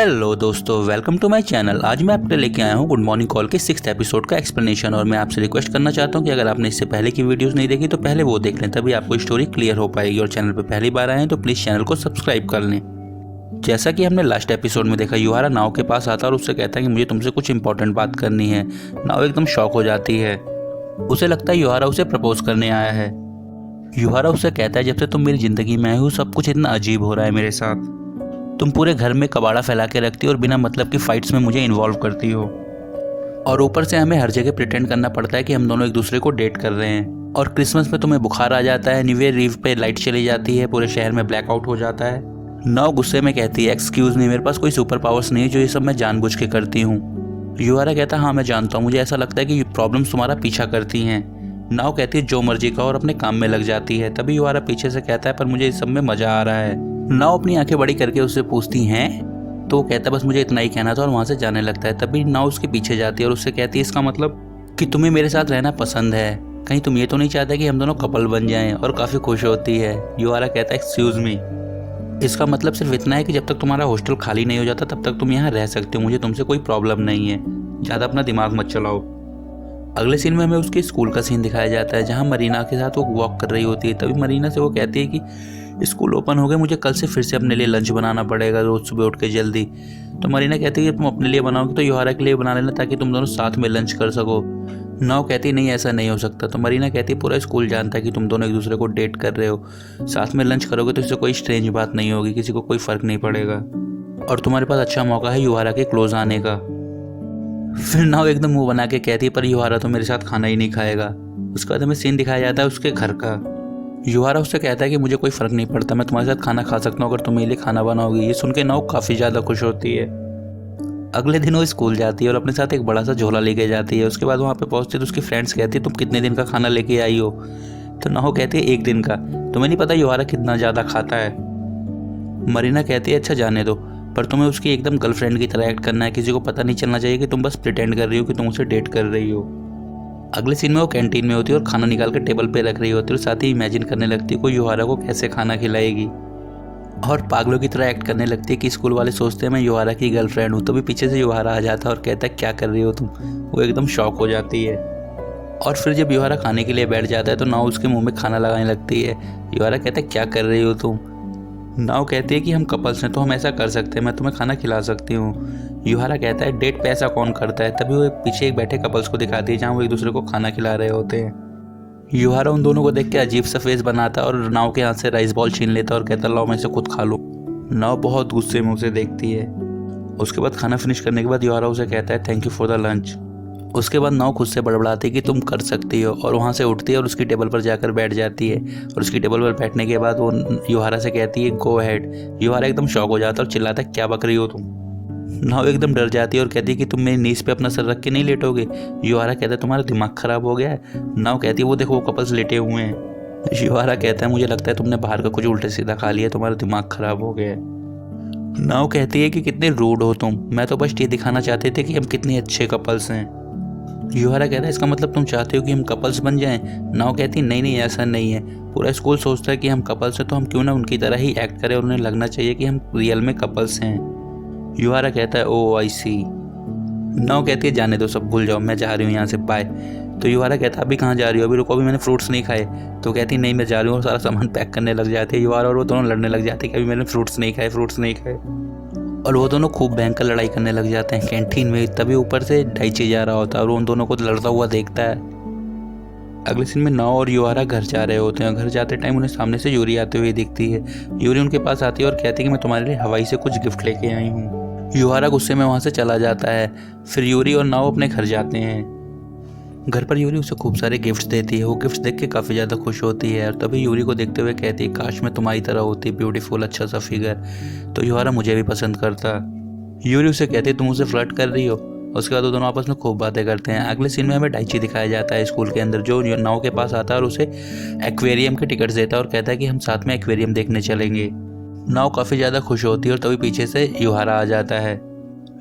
Hello दोस्तों, welcome to my channel. आज मैं आपके लेके आया हूँ गुड मॉर्निंग कॉल के 6th एपिसोड का एक्सप्लेनेशन। और मैं आपसे रिक्वेस्ट करना चाहता हूँ कि अगर आपने इससे पहले की वीडियोस नहीं देखी तो पहले वो देख लें, तभी आपको स्टोरी क्लियर हो पाएगी। और चैनल पर पहली बार आए हैं तो प्लीज़ चैनल को सब्सक्राइब कर लें। जैसा कि हमने लास्ट एपिसोड में देखा, युहारा नाव के पास आता है और उससे कहता है कि मुझे तुमसे कुछ इंपॉर्टेंट बात करनी है। नाव एकदम शॉक हो जाती है। उसे लगता है युहारा उसे प्रपोज करने आया है। युहारा उससे कहता है, जब से तुम मेरी ज़िंदगी में आए हो सब कुछ इतना अजीब हो रहा है मेरे साथ। तुम पूरे घर में कबाड़ा फैला के रखती हो और बिना मतलब की फाइट्स में मुझे इन्वॉल्व करती हो। और ऊपर से हमें हर जगह प्रिटेंड करना पड़ता है कि हम दोनों एक दूसरे को डेट कर रहे हैं। और क्रिसमस में तुम्हें बुखार आ जाता है, न्यू ईयर ईव पे लाइट चली जाती है, पूरे शहर में ब्लैकआउट हो जाता है। नाव गुस्से में कहती है, एक्सक्यूज़ मी, मेरे पास कोई सुपर पावर्स नहीं है जो ये सब मैं जानबूझ के करती हूँ। युहारा कहता है, हाँ मैं जानता हूँ, मुझे ऐसा लगता है कि प्रॉब्लम्स तुम्हारा पीछा करती हैं। नाव कहती है, जो मर्जी का, और अपने काम में लग जाती है। तभी युहारा पीछे से कहता है, पर मुझे इस सब में मजा आ रहा है। नाव अपनी आंखें बड़ी करके उससे पूछती हैं, तो वो कहता है बस मुझे इतना ही कहना था, और वहाँ से जाने लगता है। तभी नाव उसके पीछे जाती है और उससे कहती है, इसका मतलब कि तुम्हें मेरे साथ रहना पसंद है, कहीं तुम ये तो नहीं चाहते कि हम दोनों कपल बन जाएं। और काफ़ी खुश होती है। युहारा कहता है, एक्सक्यूज़ मी, इसका मतलब सिर्फ इतना है कि जब तक तुम्हारा हॉस्टल खाली नहीं हो जाता तब तक तुम यहाँ रह सकते हो, मुझे तुमसे कोई प्रॉब्लम नहीं है, ज़्यादा अपना दिमाग मत चलाओ। अगले सीन में हमें उसके स्कूल का सीन दिखाया जाता है, जहाँ मरीना के साथ वो वॉक कर रही होती है। तभी मरीना से वो कहती है कि स्कूल ओपन हो गए, मुझे कल से फिर से अपने लिए लंच बनाना पड़ेगा, रोज़ सुबह उठ के जल्दी। तो मरीना कहती है कि तुम अपने लिए बनाओगे तो युहारा के लिए बना लेना, ताकि तुम दोनों साथ में लंच कर सको। नाव कहती है, नहीं ऐसा नहीं हो सकता। तो मरीना कहती है, पूरा स्कूल जानता है कि तुम दोनों एक दूसरे को डेट कर रहे हो, साथ में लंच करोगे तो इससे कोई स्ट्रेंज बात नहीं होगी, किसी को कोई फ़र्क नहीं पड़ेगा, और तुम्हारे पास अच्छा मौका है युहारा के क्लोज आने का। फिर नाव एकदम मुंह बना के कहती है, पर युहारा तो मेरे साथ खाना ही नहीं खाएगा। उसके बाद हमें सीन दिखाया जाता है उसके घर का। युहारा उससे कहता है कि मुझे कोई फ़र्क नहीं पड़ता, मैं तुम्हारे साथ खाना खा सकता हूँ अगर तुम मेरे लिए खाना बनाओगी। ये सुन के नाव काफ़ी ज़्यादा खुश होती है। अगले दिन वो स्कूल जाती है और अपने साथ एक बड़ा सा झोला लेके जाती है। उसके बाद वहाँ पे पहुँचती है तो उसकी फ्रेंड्स कहती है, तुम कितने दिन का खाना लेके आई हो? तो नाव कहती है, 1 दिन का। तुम्हें नहीं पता युहारा कितना ज़्यादा खाता है? मरीना कहती है, अच्छा जाने दो, पर तुम्हें उसकी एकदम गर्लफ्रेंड की तरह एक्ट करना है, किसी को पता नहीं चलना चाहिए कि तुम बस प्रिटेंड कर रही हो कि तुम उसे डेट कर रही हो। अगले सीन में वो कैंटीन में होती है और खाना निकाल कर टेबल पे रख रही होती है, और साथ ही इमेजिन करने लगती है कि युहारा को कैसे खाना खिलाएगी, और पागलों की तरह एक्ट करने लगती है कि स्कूल वाले सोचते हैं मैं युहारा की गर्लफ्रेंड हूँ। तो भी पीछे से युहारा आ जाता है और कहता है, क्या कर रही हो तुम? वो एकदम शॉक हो जाती है। और फिर जब युहारा खाने के लिए बैठ जाता है तो नाव उसके मुँह में खाना लगाने लगती है। युहारा कहता है, क्या कर रही हो तुम? नाव कहती है कि हम कपल्स हैं तो हम ऐसा कर सकते हैं, मैं तुम्हें खाना खिला सकती हूँ। युहारा कहता है, डेट पे ऐसा कौन करता है? तभी वो पीछे एक बैठे कपल्स को दिखाती है, जहाँ वो एक दूसरे को खाना खिला रहे होते हैं। युहारा उन दोनों को देख के अजीब सा फेस बनाता है और नाव के हाथ से राइस बॉल छीन लेता है और कहता है, लाओ मैं इसे खुद खा लूँ। नाव बहुत गुस्से में उसे देखती है। उसके बाद खाना फिनिश करने के बाद युहारा उसे कहता है, thank you for the lunch. उसके बाद नाव खुद से बड़बड़ाती है कि तुम कर सकती हो, और वहाँ से उठती है और उसकी टेबल पर जाकर बैठ जाती है। और उसकी टेबल पर बैठने के बाद वो युहारा से कहती है, गो अहेड। युहारा एकदम शॉक हो जाता है और चिल्लाता है, क्या बक रही हो तुम? नाव एकदम डर जाती है और कहती है कि तुम मेरी नीज पे अपना सर रख के नहीं लेटोगे। युहारा कहता है, तुम्हारा दिमाग खराब हो गया है? नाव कहती है, वो देखो वो कपल्स लेटे हुए हैं। युहारा कहता है, मुझे लगता है तुमने बाहर का कुछ उल्टे सीधा खा लिया, तुम्हारा दिमाग खराब हो गया है। नाव कहती है कि कितने रूड हो तुम, मैं तो बस ये दिखाना चाहते थे कि हम कितने अच्छे कपल्स हैं। युहारा कहता है, इसका मतलब तुम चाहते हो कि हम कपल्स बन जाएं? नाव कहती है, नहीं नहीं ऐसा नहीं है, पूरा स्कूल सोचता है कि हम कपल्स हैं, तो हम क्यों ना उनकी तरह ही एक्ट करें और उन्हें लगना चाहिए कि हम रियल में कपल्स हैं। युहारा कहता है, ओ आई सी। नाव कहती है, जाने दो, सब भूल जाओ, मैं जा रही हूँ यहाँ से, बाय। तो युहारा कहता है, अभी कहाँ जा रही हो? अभी रुको, अभी मैंने फ्रूट्स नहीं खाए। तो कहती है, नहीं मैं जा रही हूँ, और सारा सामान पैक करने लग जाती है। युहारा और वो दोनों लड़ने लग जाते हैं कि अभी मैंने फ्रूट्स नहीं खाए, फ्रूट्स नहीं खाए। और वो दोनों खूब भयंकर लड़ाई करने लग जाते हैं कैंटीन में। तभी ऊपर से डाइची जा रहा होता है और उन दोनों को लड़ता हुआ देखता है। अगले सीन में नाव और युहारा घर जा रहे होते हैं। घर जाते टाइम उन्हें सामने से यूरी आते हुए दिखती है। यूरी उनके पास आती है और कहती है कि मैं तुम्हारे लिए हवाई से कुछ गिफ्ट लेके आई हूँ। युहारा गुस्से में वहाँ से चला जाता है। फिर यूरी और नाव अपने घर जाते हैं। घर पर यूरी उसे खूब सारे गिफ्ट्स देती है। वो गिफ्ट्स देख के काफ़ी ज़्यादा खुश होती है, और तभी यूरी को देखते हुए कहती है, काश मैं तुम्हारी तरह होती, ब्यूटीफुल, अच्छा सा फिगर, तो युहारा मुझे भी पसंद करता। यूरी उसे कहती है, तुम उसे फ्लर्ट कर रही हो? उसके बाद वो दोनों आपस में खूब बातें करते हैं। अगले सीन में हमें डाइची दिखाया जाता है स्कूल के अंदर, जो नाव के पास आता है और उसे एक्वेरियम के टिकट्स देता है और कहता है कि हम साथ में एक्वेरियम देखने चलेंगे। नाव काफ़ी ज़्यादा खुश होती है और तभी पीछे से युहारा आ जाता है।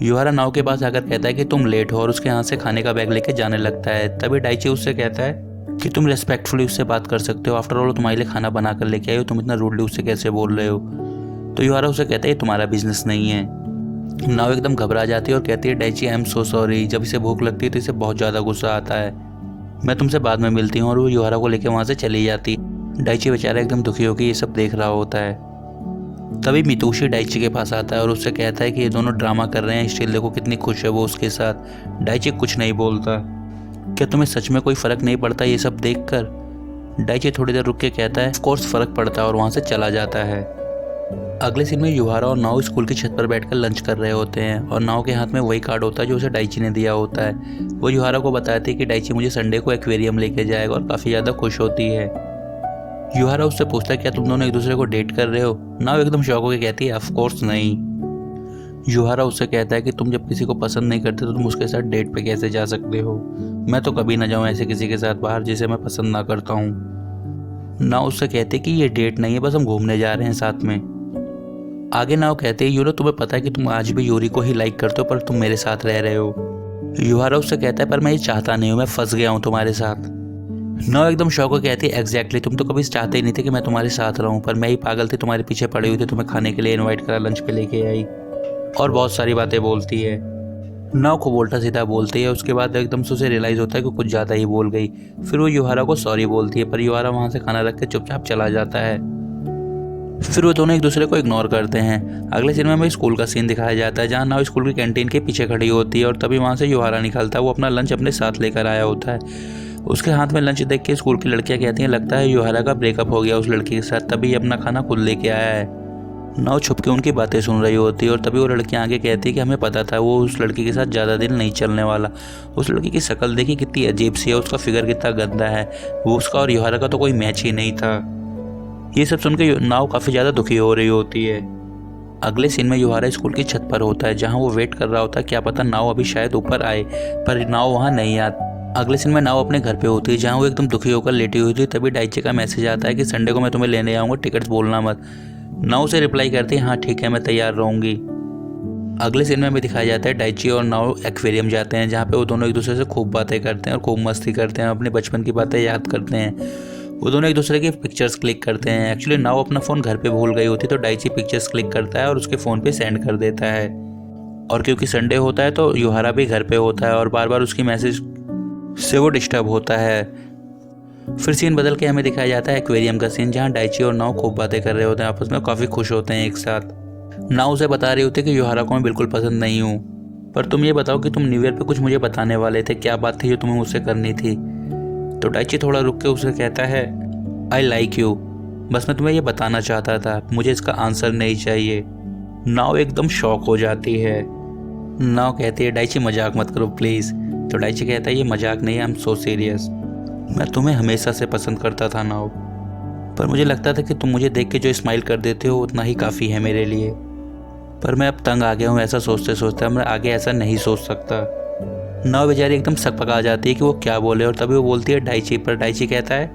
युहारा नाव के पास आकर कहता है कि तुम लेट हो, और उसके हाथ से खाने का बैग लेके जाने लगता है। तभी डाइची उससे कहता है कि तुम रेस्पेक्टफुली उससे बात कर सकते हो, आफ्टर ऑल तुम्हारे लिए खाना बना कर लेके आई हो, तुम इतना रूडली उससे कैसे बोल रहे हो? तो युहारा उसे कहता है, ये तुम्हारा बिजनेस नहीं है। नाव एकदम घबरा जाती है और कहती है Daiichi I am so sorry. जब इसे भूख लगती है तो इसे बहुत ज़्यादा गुस्सा आता है। मैं तुमसे बाद में मिलती हूँ, और वो युहारा को लेकर वहाँ से चली जाती। डाइची बेचारा एकदम दुखी होकर ये सब देख रहा होता है। तभी मितुशी डाइची के पास आता है और उससे कहता है कि ये दोनों ड्रामा कर रहे हैं, स्टिल देखो कितनी खुश है वो उसके साथ। डाइची कुछ नहीं बोलता। क्या तुम्हें सच में कोई फ़र्क नहीं पड़ता ये सब देखकर? डाइची थोड़ी देर रुक के कहता है ऑफ कोर्स फ़र्क पड़ता है, और वहाँ से चला जाता है। अगले सीन में युहारा और नाओ स्कूल की छत पर बैठकर लंच कर रहे होते हैं और नाओ के हाथ में वही कार्ड होता है जो उसे डाइची ने दिया होता है। वो युहारा को बताती है कि डाइची मुझे संडे को एक्वेरियम लेके जाएगा, और काफ़ी ज़्यादा खुश होती है। युहारा उससे पूछता है क्या तुम दोनों एक दूसरे को डेट कर रहे हो? नाओ एकदम शॉक होकर कहती है ऑफ कोर्स नहीं। युहारा उससे कहता है कि तुम जब किसी को पसंद नहीं करते तो तुम उसके साथ डेट पे कैसे जा सकते हो? मैं तो कभी ना जाऊँ ऐसे किसी के साथ बाहर जिसे मैं पसंद ना करता हूँ। नाओ उससे कहते कि ये डेट नहीं है, बस हम घूमने जा रहे हैं साथ में। आगे नाओ कहते हैं यूरो तुम्हें पता है कि तुम आज भी यूरी को ही लाइक करते हो, पर तुम मेरे साथ रह रहे हो। युहारा उससे कहता है पर मैं ये चाहता नहीं हूँ, मैं फंस गया हूँ तुम्हारे साथ। नाओ एकदम शौक हो कहती है एग्जैक्टली, तुम तो कभी चाहते ही नहीं थे कि मैं तुम्हारे साथ रहूं, पर मैं ही पागल थी, तुम्हारे पीछे पड़ी हुई थी, तुम्हें खाने के लिए इनवाइट करा, लंच पे लेके आई, और बहुत सारी बातें बोलती है। नाओ खूब उल्टा सीधा बोलती है। उसके बाद एकदम से उसे रियलाइज़ होता है कि कुछ ज़्यादा ही बोल गई। फिर वो युहारा को सॉरी बोलती है, पर युहारा वहाँ से खाना रख के चुपचाप चला जाता है। फिर वो दोनों एक दूसरे को इग्नोर करते हैं। अगले सीन में हमें स्कूल का सीन दिखाया जाता है जहाँ नाओ स्कूल की कैंटीन के पीछे खड़ी होती है और तभी वहाँ से युहारा निकलता है। वो अपना लंच अपने साथ लेकर आया होता है। उसके हाथ में लंच देख के स्कूल की लड़कियां कहती हैं लगता है युहारा का ब्रेकअप हो गया उस लड़की के साथ, तभी ये अपना खाना खुद लेके आया है। नाओ छुप के उनकी बातें सुन रही होती है और तभी वो लड़कियां आगे कहती है कि हमें पता था वो उस लड़की के साथ ज़्यादा दिन नहीं चलने वाला। उस लड़की की शक्ल देखी कितनी अजीब सी है, उसका फिगर कितना गंदा है, वो उसका और युहारा का तो कोई मैच ही नहीं था। ये सब सुन के नाओ काफ़ी ज़्यादा दुखी हो रही होती है। अगले सीन में युहारा स्कूल की छत पर होता है जहाँ वो वेट कर रहा होता है क्या पता नाओ अभी शायद ऊपर आए, पर नाओ वहाँ नहीं आता। अगले सीन में नाओ अपने घर पे होती है जहाँ वो एकदम दुखी होकर लेटी हुई थी। तभी डाइची का मैसेज आता है कि संडे को मैं तुम्हें लेने आऊँगा, टिकट्स बोलना मत। नाओ से रिप्लाई करती है हाँ ठीक है मैं तैयार रहूँगी। अगले सीन में हमें दिखाया जाता है डाइची और नाओ एक्वेरियम जाते हैं जहाँ पे वो दोनों एक दूसरे से खूब बातें करते हैं और खूब मस्ती करते हैं, अपने बचपन की बातें याद करते हैं। वो दोनों एक दूसरे की पिक्चर्स क्लिक करते हैं। एक्चुअली नाओ अपना फ़ोन घर पे भूल गई होती तो डाइची पिक्चर्स क्लिक करता है और उसके फ़ोन पे सेंड कर देता है। और क्योंकि संडे होता है तो युहारा भी घर पे होता है और बार बार उसकी मैसेज से वो डिस्टर्ब होता है। फिर सीन बदल के हमें दिखाया जाता है एक्वेरियम का सीन जहाँ डाइची और नाओ खूब बातें कर रहे होते हैं, आपस में काफ़ी खुश होते हैं एक साथ। नाओ उसे बता रही होती है कि युहारा को मैं बिल्कुल पसंद नहीं हूँ, पर तुम ये बताओ कि तुम न्यू ईयर पे कुछ मुझे बताने वाले थे, क्या बात थी जो तुम्हें मुझसे करनी थी? तो डाइची थोड़ा रुक के उसे कहता है आई लाइक यू, बस मैं तुम्हें ये बताना चाहता था, मुझे इसका आंसर नहीं चाहिए। नाओ एकदम शॉक हो जाती है। नाओ कहती है डाइची मजाक मत करो प्लीज़। तो डाइची कहता है ये मजाक नहीं है, आई एम सो सीरियस, मैं तुम्हें हमेशा से पसंद करता था नाओ, पर मुझे लगता था कि तुम मुझे देख के जो स्माइल कर देते हो उतना ही काफ़ी है मेरे लिए, पर मैं अब तंग आ गया हूँ ऐसा सोचते सोचते, मैं आगे ऐसा नहीं सोच सकता। नाओ बेचारी एकदम सक पका जाती है कि वो क्या बोले और तभी वो बोलती है डाइची, पर डाइची कहता है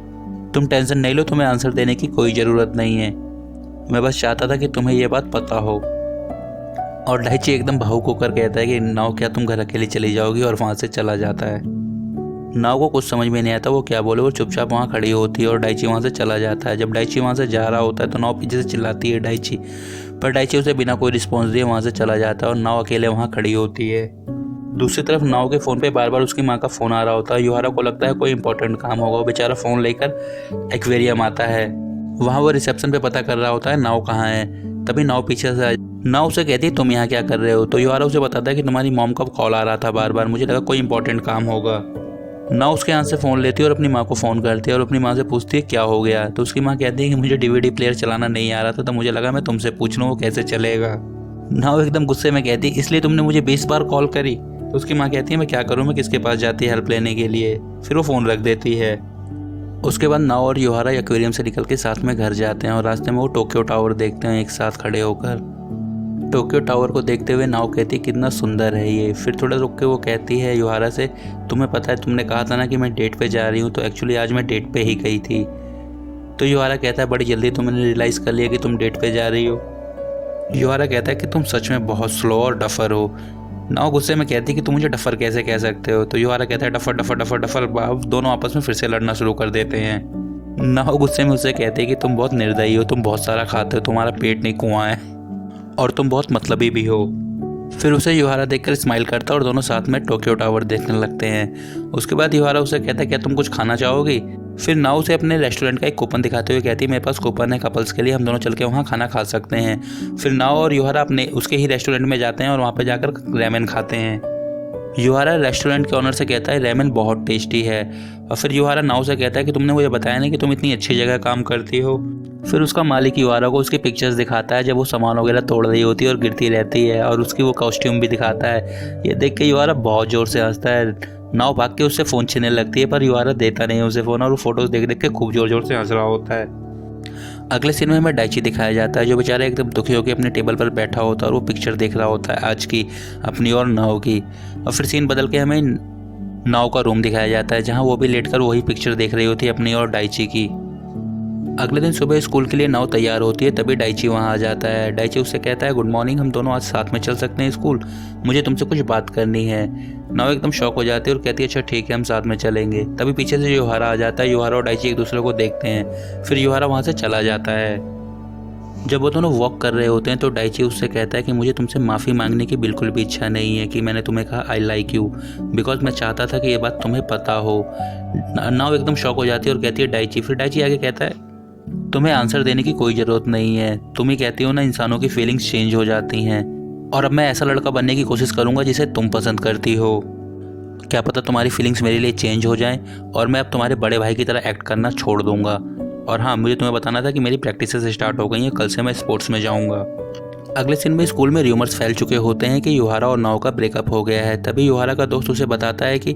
तुम टेंशन नहीं लो, तुम्हें आंसर देने की कोई ज़रूरत नहीं है, मैं बस चाहता था कि तुम्हें ये बात पता हो। और डाइची एकदम भावुक होकर कहता है कि नाओ क्या तुम घर अकेली चली जाओगी, और वहाँ से चला जाता है। नाओ को कुछ समझ में नहीं आता वो क्या बोले, वो चुपचाप वहाँ खड़ी होती है और डाइची वहाँ से चला जाता है। जब डाइची वहाँ से जा रहा होता है तो नाओ पीछे से चिल्लाती है डाइची, पर डाइची उसे बिना कोई रिस्पॉन्स दिए वहाँ से चला जाता है और नाओ अकेले वहाँ खड़ी होती है। दूसरी तरफ नाओ के फ़ोन पे बार बार उसकी माँ का फ़ोन आ रहा होता है। युहारा को लगता है कोई इंपॉर्टेंट काम होगा, वो बेचारा फ़ोन लेकर एक्वेरियम आता है। वहाँ वो रिसेप्शन पे पता कर रहा होता है नाओ कहाँ है। तभी नाओ पीछे से नाओ उसे कहती है तुम यहाँ क्या कर रहे हो? तो युहारा उसे बताता है कि तुम्हारी मॉम का कॉल आ रहा था बार बार, मुझे लगा कोई इंपॉर्टेंट काम होगा। नाओ उसके हाथ से फ़ोन लेती है और अपनी माँ को फ़ोन करती है और अपनी माँ से पूछती है क्या हो गया। तो उसकी माँ कहती है कि मुझे डीवीडी प्लेयर चलाना नहीं आ रहा था, तो मुझे लगा मैं तुमसे पूछ लूँ वो कैसे चलेगा। नाओ एकदम गुस्से में कहती है इसलिए तुमने मुझे 20 बार कॉल करी। तो उसकी माँ कहती है मैं क्या करूँ, मैं किसके पास जाती है हेल्प लेने के लिए। फिर वो फ़ोन रख देती है। उसके बाद नाओ और युहारा एक्वेरियम से निकल के साथ में घर जाते हैं और रास्ते में वो टोक्यो टावर देखते हैं एक साथ खड़े होकर। टोक्यो टावर को देखते हुए नाओ कहती है कितना सुंदर है ये। फिर थोड़ा रुक के वो कहती है युहारा से तुम्हें पता है तुमने कहा था ना कि मैं डेट पे जा रही हूँ, तो एक्चुअली आज मैं डेट पे ही गई थी। तो युहारा कहता है बड़ी जल्दी तुमने रियलाइज़ कर लिया कि तुम डेट पे जा रही हो। युहारा कहता है कि तुम सच में बहुत स्लो और डफर हो। नाओ गुस्से में कहती है कि तुम मुझे डफर कैसे कह सकते हो। तो युहारा कहता है डफर डफर डफर डफर। दोनों आपस में फिर से लड़ना शुरू कर देते हैं। नाओ गुस्से में उससे कहते हैं कि तुम बहुत निर्दयी हो, तुम बहुत सारा खाते हो, तुम्हारा पेट नहीं कुआं है और तुम बहुत मतलबी भी हो। फिर उसे युहारा देखकर स्माइल करता है और दोनों साथ में टोक्यो टावर देखने लगते हैं। उसके बाद युहारा उसे कहता है क्या तुम कुछ खाना चाहोगी। फिर नाउ उसे अपने रेस्टोरेंट का एक कूपन दिखाते हुए कहती है मेरे पास कूपन है कपल्स के लिए, हम दोनों चल के वहाँ खाना खा सकते हैं। फिर नाउ और युहारा अपने उसके ही रेस्टोरेंट में जाते हैं और वहाँ पर जाकर रेमन खाते हैं। युहारा रेस्टोरेंट के ऑनर से कहता है रेमन बहुत टेस्टी है। और फिर युहारा नाउ से कहता है कि तुमने मुझे बताया नहीं कि तुम इतनी अच्छी जगह काम करती हो। फिर उसका मालिक युहारा को उसकी पिक्चर्स दिखाता है जब वो सामान वगैरह तोड़ रही होती है और गिरती रहती है, और उसकी वो कॉस्ट्यूम भी दिखाता है। ये देख के युहारा बहुत ज़ोर से हंसता है। नाव भाग के उससे फ़ोन छीनने लगती है पर युहारा देता नहीं है उसे फ़ोन, और वो फोटोज़ देख देख के खूब ज़ोर ज़ोर से हंस रहा होता है। अगले सीन में हमें डाइची दिखाया जाता है जो बेचारा एकदम दुखी होकर अपने टेबल पर बैठा होता है और वो पिक्चर देख रहा होता है आज की अपनी और नाव की। और फिर सीन बदल के हमें नाव का रूम दिखाया जाता है जहाँ वो भी लेटकर वही पिक्चर देख रही होती है अपनी और डाइची की। अगले दिन सुबह स्कूल के लिए नाव तैयार होती है तभी डाइची वहाँ आ जाता है। डाइची उससे कहता है गुड मॉर्निंग, हम दोनों आज साथ में चल सकते हैं स्कूल, मुझे तुमसे कुछ बात करनी है। नाव एकदम शॉक हो जाती है और कहती है अच्छा ठीक है हम साथ में चलेंगे। तभी पीछे से युहारा आ जाता है। युहारा और डाइची एक दूसरे को देखते हैं। फिर युहारा वहाँ से चला जाता है। जब वो दोनों वॉक कर रहे होते हैं तो डाइची उससे कहता है कि मुझे तुमसे माफ़ी मांगने की बिल्कुल भी इच्छा नहीं है कि मैंने तुम्हें कहा आई लाइक यू, बिकॉज मैं चाहता था कि ये बात तुम्हें पता हो। नाव एकदम शॉक हो जाती है और कहती है डाइची। फिर डाइची आगे कहता है तुम्हें आंसर देने की कोई ज़रूरत नहीं है, तुम ही कहती हो ना इंसानों की फीलिंग्स चेंज हो जाती हैं, और अब मैं ऐसा लड़का बनने की कोशिश करूँगा जिसे तुम पसंद करती हो। क्या पता तुम्हारी फीलिंग्स मेरे लिए चेंज हो जाएं और मैं अब तुम्हारे बड़े भाई की तरह एक्ट करना छोड़ दूंगा। और हाँ, मुझे तुम्हें बताना था कि मेरी प्रैक्टिसेस स्टार्ट हो गई हैं, कल से मैं स्पोर्ट्स में जाऊँगा। अगले सीन में स्कूल में र्यूमर्स फैल चुके होते हैं कि युहारा और नाव का ब्रेकअप हो गया है। तभी युहारा का दोस्त उसे बताता है कि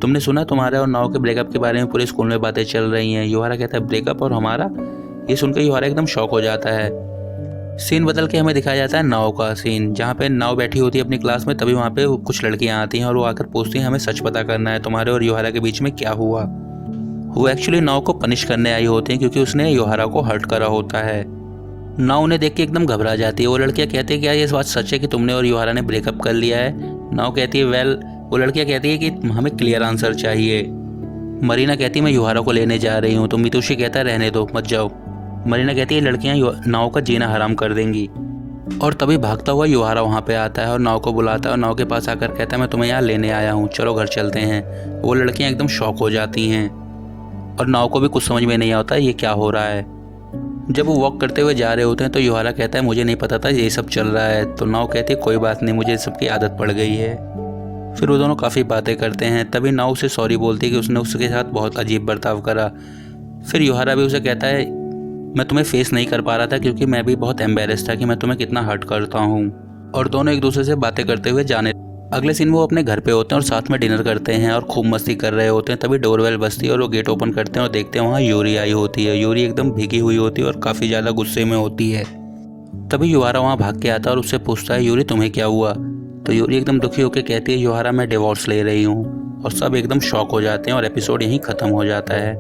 तुमने सुना तुम्हारे और नाव के ब्रेकअप के बारे में पूरे स्कूल में बातें चल रही हैं। युहारा कहता है ब्रेकअप और हमारा। ये सुनकर युहारा एकदम शॉक हो जाता है। सीन बदल के हमें दिखाया जाता है नाव का सीन जहाँ पे नाव बैठी होती है अपनी क्लास में। तभी वहाँ पे कुछ लड़कियाँ आती हैं और वो आकर पूछती हैं हमें सच पता करना है तुम्हारे और युहारा के बीच में क्या हुआ। वो एक्चुअली नाव को पनिश करने आई होती हैं क्योंकि उसने युहारा को हर्ट करा होता है। नाव उन्हें देख के एकदम घबरा जाती है। वो लड़कियाँ कहती है क्या ये बात सच है कि तुमने और युहारा ने ब्रेकअप कर लिया है। नाव कहती है वेल। वो लड़कियाँ कहती है कि हमें क्लियर आंसर चाहिए। मरीना कहती है मैं युहारा को लेने जा रही हूँ। तो मितुषी कहता है रहने दो मत जाओ। मरीना कहती है लड़कियां नाव का जीना हराम कर देंगी। और तभी भागता हुआ युहारा वहाँ पे आता है और नाव को बुलाता है और नाव के पास आकर कहता है मैं तुम्हें यहाँ लेने आया हूँ, चलो घर चलते हैं। वो लड़कियां एकदम शॉक हो जाती हैं और नाव को भी कुछ समझ में नहीं आता ये क्या हो रहा है। जब वो वॉक करते हुए जा रहे होते हैं तो युहारा कहता है मुझे नहीं पता था ये सब चल रहा है। तो नाव कहती है कोई बात नहीं, मुझे सबकी आदत पड़ गई है। फिर वो दोनों काफ़ी बातें करते हैं। तभी नाव उसे सॉरी बोलती है कि उसने उसके साथ बहुत अजीब बर्ताव करा। फिर युहारा भी उसे कहता है मैं तुम्हें फेस नहीं कर पा रहा था क्योंकि मैं भी बहुत एम्बेरस था कि मैं तुम्हें कितना हर्ट करता हूँ। और दोनों एक दूसरे से बातें करते हुए जाने। अगले सीन में वो अपने घर पे होते हैं और साथ में डिनर करते हैं और खूब मस्ती कर रहे होते हैं। तभी डोरबेल बजती है और वो गेट ओपन करते हैं और देखते हैं वहाँ यूरी आई होती है। यूरी एकदम भीगी हुई होती है और काफ़ी ज़्यादा गुस्से में होती है। तभी युहारा वहाँ भाग के आता है और उससे पूछता है यूरी तुम्हें क्या हुआ। तो यूरी एकदम दुखी होकर कहती है युहारा मैं डिवोर्स ले रही हूँ। और सब एकदम शॉक हो जाते हैं और एपिसोड यहीं ख़त्म हो जाता है।